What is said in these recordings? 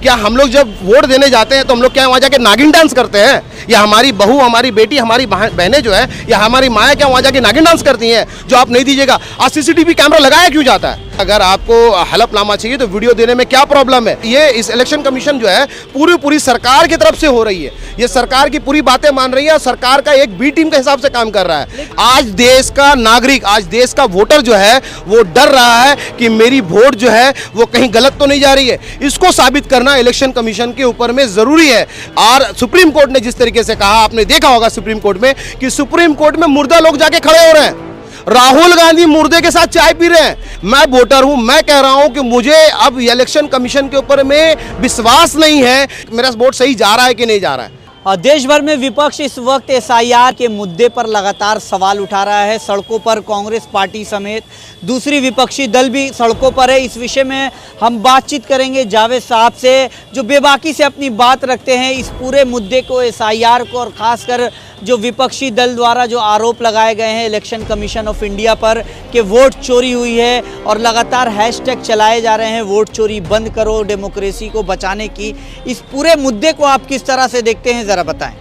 क्या हम लोग जब वोट देने जाते हैं तो हम लोग क्या वहाँ जाके नागिन डांस करते हैं? या हमारी बहू, हमारी बेटी, हमारी बहनें जो है या हमारी माएँ क्या वहाँ जाके नागिन डांस करती हैं जो आप नहीं दीजिएगा? आज सीसीटीवी कैमरा लगाया क्यों जाता है? अगर आपको हलफनामा चाहिए तो वीडियो देने में क्या प्रॉब्लम है? ये इस इलेक्शन कमीशन जो है पूरी सरकार की तरफ से हो रही है। ये सरकार की पूरी बातें मान रही है और सरकार का एक बी टीम के हिसाब से काम कर रहा है। आज देश का नागरिक, आज देश का वोटर जो है वो डर रहा है कि मेरी वोट जो है वो कहीं गलत तो नहीं जा रही है। इसको साबित करना इलेक्शन कमीशन के ऊपर में जरूरी है। और सुप्रीम कोर्ट ने जिस तरीके से कहा, आपने देखा होगा सुप्रीम कोर्ट में कि सुप्रीम कोर्ट में मुर्दा लोग जाके खड़े हो रहे हैं। राहुल गांधी मुर्दे के साथ चाय पी रहे हैं। मैं वोटर हूं, मैं कह रहा हूं कि मुझे अब इलेक्शन कमीशन के ऊपर में विश्वास नहीं है मेरा वोट सही जा रहा है कि नहीं जा रहा है। और देश भर में विपक्ष इस वक्त एसआईआर के मुद्दे पर लगातार सवाल उठा रहा है। सड़कों पर कांग्रेस पार्टी समेत दूसरी विपक्षी दल भी सड़कों पर है। इस विषय में हम बातचीत करेंगे जावेद साहब से, जो बेबाकी से अपनी बात रखते हैं इस पूरे मुद्दे को, एसआईआर को, और ख़ासकर जो विपक्षी दल द्वारा जो आरोप लगाए गए हैं इलेक्शन कमीशन ऑफ इंडिया पर कि वोट चोरी हुई है और लगातार हैशटैग चलाए जा रहे हैं वोट चोरी बंद करो, डेमोक्रेसी को बचाने की। इस पूरे मुद्दे को आप किस तरह से देखते हैं, ज़रा बताएं।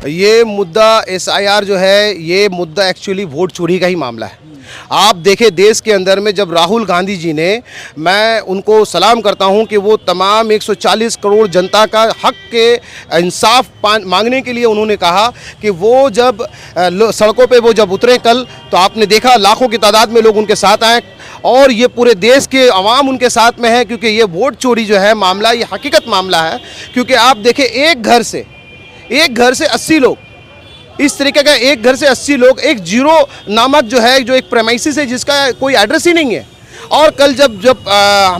ये मुद्दा एसआईआर जो है, ये मुद्दा एक्चुअली वोट चोरी का ही मामला है। आप देखें देश के अंदर में जब राहुल गांधी जी ने, मैं उनको सलाम करता हूं कि वो तमाम 140 करोड़ जनता का हक के इंसाफ मांगने के लिए उन्होंने कहा कि वो जब सड़कों पे वो जब उतरे कल, तो आपने देखा लाखों की तादाद में लोग उनके साथ आए और ये पूरे देश के अवाम उनके साथ में है। क्योंकि ये वोट चोरी जो है मामला, ये हकीकत मामला है। क्योंकि आप देखें एक घर से 80 लोग, इस तरीके का एक घर से 80 लोग, एक जीरो नामक जो है, जो एक प्रेमाइसिस है जिसका कोई एड्रेस ही नहीं है। और कल जब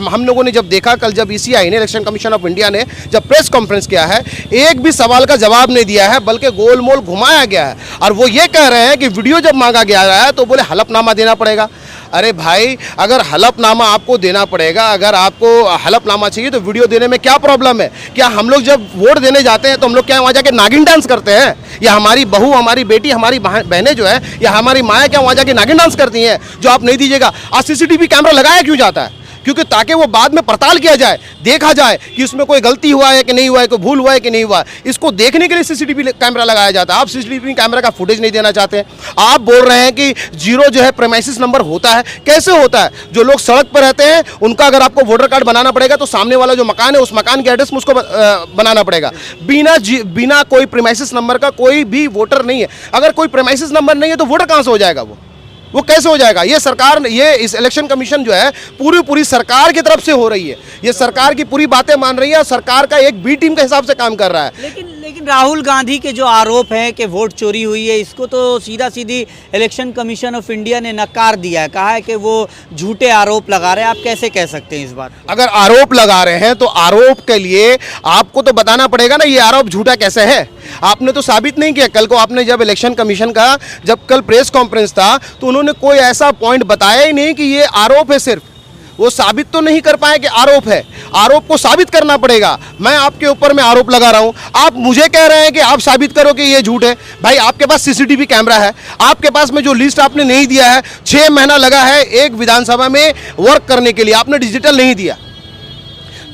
हम लोगों ने जब देखा, कल जब ईसीआई ने, इलेक्शन कमीशन ऑफ इंडिया ने जब प्रेस कॉन्फ्रेंस किया है, एक भी सवाल का जवाब नहीं दिया है, बल्कि गोलमोल घुमाया गया है। और वो ये कह रहे हैं कि वीडियो जब मांगा गया है तो बोले हलफनामा देना पड़ेगा। अरे भाई, अगर हलफनामा आपको देना पड़ेगा, अगर आपको हलफनामा चाहिए तो वीडियो देने में क्या प्रॉब्लम है? क्या हम लोग जब वोट देने जाते हैं तो हम लोग क्या वहाँ जाके नागिन डांस करते हैं? या हमारी बहू, हमारी बेटी, हमारी बहनें जो है या हमारी माएँ क्या वहाँ जाके नागिन डांस करती हैं जो आप नहीं दीजिएगा? आज सीसीटीवी कैमरा लगाया क्यों जाता है? क्योंकि ताकि वो बाद में पड़ताल किया जाए, देखा जाए कि उसमें कोई गलती हुआ है कि नहीं हुआ है, कोई भूल हुआ है कि नहीं हुआ है। इसको देखने के लिए सीसीटीवी कैमरा लगाया जाता है। आप सीसीटीवी कैमरा का फुटेज नहीं देना चाहते हैं। आप बोल रहे हैं कि जीरो जो है प्रेमाइसिस नंबर होता है। कैसे होता है? जो लोग सड़क पर रहते हैं उनका अगर आपको वोटर कार्ड बनाना पड़ेगा तो सामने वाला जो मकान है उस मकान के एड्रेस में उसको बनाना पड़ेगा। बिना कोई प्रेमाइसिस नंबर का कोई भी वोटर नहीं है। अगर कोई प्रेमाइसिस नंबर नहीं है तो वोटर कहाँ से हो जाएगा? वो कैसे हो जाएगा? ये सरकार, ये इस इलेक्शन कमीशन जो है पूरी सरकार की तरफ से हो रही है। ये सरकार की पूरी बातें मान रही है और सरकार का एक बी टीम के हिसाब से काम कर रहा है। लेकिन राहुल गांधी के जो आरोप हैं कि वोट चोरी हुई है, इसको तो सीधी इलेक्शन कमीशन ऑफ इंडिया ने नकार दिया है। कहा है कि वो झूठे आरोप लगा रहे हैं। आप कैसे कह सकते हैं इस बात? अगर आरोप लगा रहे हैं तो आरोप के लिए आपको तो बताना पड़ेगा ना ये आरोप झूठा कैसे है। आपने तो साबित नहीं किया। कल को आपने जब इलेक्शन कमीशन का जब कल प्रेस कॉन्फ्रेंस था तो उन्होंने कोई ऐसा पॉइंट बताया ही नहीं कि ये आरोप है। सिर्फ वो साबित तो नहीं कर पाए कि आरोप है। आरोप को साबित करना पड़ेगा। मैं आपके ऊपर में आरोप लगा रहा हूं, आप मुझे कह रहे हैं कि आप साबित करो कि ये झूठ है। भाई, आपके पास सीसीटीवी कैमरा है, आपके पास में जो लिस्ट आपने नहीं दिया है, 6 महीना लगा है एक विधानसभा में वर्क करने के लिए, आपने डिजिटल नहीं दिया।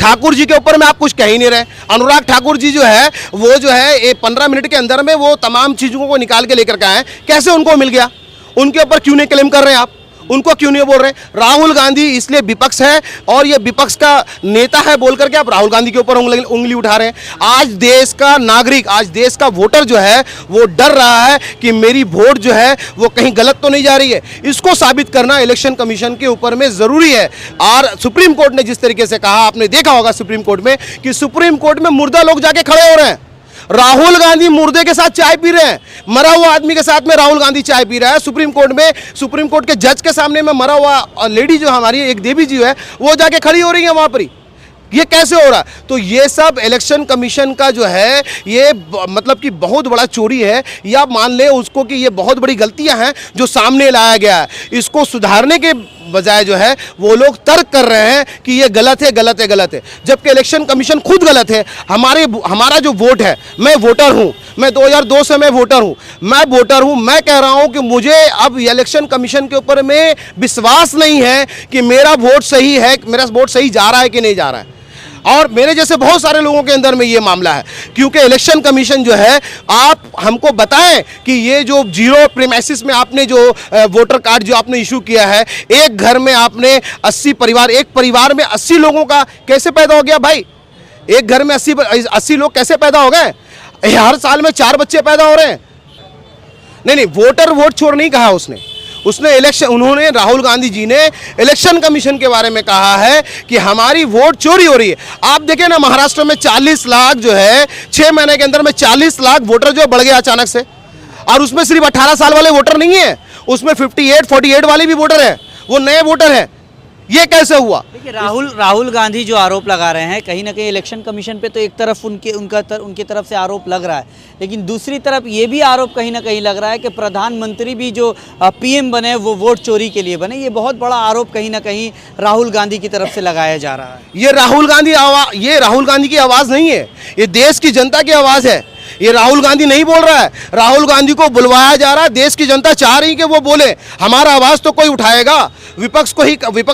ठाकुर जी के ऊपर में आप कुछ कह ही नहीं रहे। अनुराग ठाकुर जी जो है वो जो है 15 मिनट के अंदर में वो तमाम चीज़ों को निकाल के लेकर के आए। कैसे उनको मिल गया? उनके ऊपर क्यों नहीं क्लेम कर रहे हैं आप? उनको क्यों नहीं बोल रहे? राहुल गांधी इसलिए विपक्ष है और ये विपक्ष का नेता है बोल करके आप राहुल गांधी के ऊपर उंगली उठा रहे हैं। आज देश का नागरिक, आज देश का वोटर जो है वो डर रहा है कि मेरी वोट जो है वो कहीं गलत तो नहीं जा रही है। इसको साबित करना इलेक्शन कमीशन के ऊपर में जरूरी है। और सुप्रीम कोर्ट ने जिस तरीके से कहा, आपने देखा होगा सुप्रीम कोर्ट में कि सुप्रीम कोर्ट में मुर्दा लोग जाके खड़े हो रहे हैं। राहुल गांधी मुर्दे के साथ चाय पी रहे हैं। मरा हुआ आदमी के साथ में राहुल गांधी चाय पी रहा है। सुप्रीम कोर्ट में, सुप्रीम कोर्ट के जज के सामने में मरा हुआ लेडी जो हमारी एक देवी जी है वो जाके खड़ी हो रही है वहां पर। ये कैसे हो रहा है? तो ये सब इलेक्शन कमीशन का जो है ये मतलब कि बहुत बड़ा चोरी है, या मान ले उसको कि ये बहुत बड़ी गलतियां हैं जो सामने लाया गया है। इसको सुधारने के बजाय जो है वो लोग तर्क कर रहे हैं कि ये गलत है, गलत है, गलत है, जबकि इलेक्शन कमीशन खुद गलत है। हमारा जो वोट है, मैं वोटर हूं, मैं 2002 से मैं वोटर हूं, मैं कह रहा हूं कि मुझे अब इलेक्शन कमीशन के ऊपर में विश्वास नहीं है कि मेरा वोट सही है, मेरा वोट सही जा रहा है कि नहीं जा रहा है। और मेरे जैसे बहुत सारे लोगों के अंदर में ये मामला है, क्योंकि इलेक्शन कमीशन जो है, आप हमको बताएं कि ये जो जीरो प्रीमाइसिस में आपने जो वोटर कार्ड जो आपने इशू किया है, एक घर में आपने 80 परिवार, एक परिवार में 80 लोगों का कैसे पैदा हो गया भाई? एक घर में 80 लोग कैसे पैदा हो गए? हर साल में 4 बच्चे पैदा हो रहे हैं। नहीं, वोट चोर नहीं कहा उसने इलेक्शन, उन्होंने, राहुल गांधी जी ने इलेक्शन कमीशन के बारे में कहा है कि हमारी वोट चोरी हो रही है। आप देखें ना, महाराष्ट्र में 40 लाख जो है, 6 महीने के अंदर में 40 लाख वोटर जो बढ़ गया अचानक से, और उसमें सिर्फ 18 साल वाले वोटर नहीं है, उसमें 48 वाले भी वोटर है, वो नए वोटर है। ये कैसे हुआ? देखिए, राहुल गांधी जो आरोप लगा रहे हैं, कहीं ना कहीं इलेक्शन कमीशन पे तो एक तरफ उनके तरफ से आरोप लग रहा है, लेकिन दूसरी तरफ ये भी आरोप कहीं ना कहीं लग रहा है कि प्रधानमंत्री भी जो पीएम बने वो वोट चोरी के लिए बने। ये बहुत बड़ा आरोप कहीं ना कहीं राहुल गांधी की तरफ से लगाया जा रहा है। ये राहुल गांधी की आवाज़ नहीं है, ये देश की जनता की आवाज़ है। ये राहुल गांधी नहीं बोल रहा है, राहुल गांधी को बुलवाया जा रहा है। देश की जनता चाह रही कि वो बोले, हमारा आवाज़ तो कोई उठाएगा। विपक्ष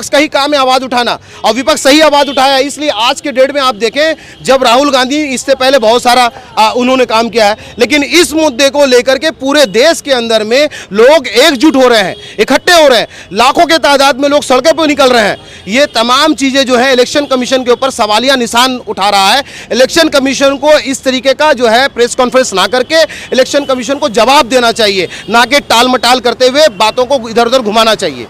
का ही काम है आवाज़ उठाना, और विपक्ष सही आवाज़ उठाया। इसलिए आज के डेट में आप देखें, जब राहुल गांधी, इससे पहले बहुत सारा उन्होंने काम किया है, लेकिन इस मुद्दे को लेकर के पूरे देश के अंदर में लोग एकजुट हो रहे हैं, इकट्ठे हो रहे हैं, लाखों के तादाद में लोग सड़कों पर निकल रहे हैं। ये तमाम चीज़ें जो है इलेक्शन कमीशन के ऊपर सवालिया निशान उठा रहा है। इलेक्शन कमीशन को इस तरीके का जो है प्रेस कॉन्फ्रेंस ना करके इलेक्शन कमीशन को जवाब देना चाहिए, ना कि टाल मटाल करते हुए बातों को इधर उधर घुमाना चाहिए।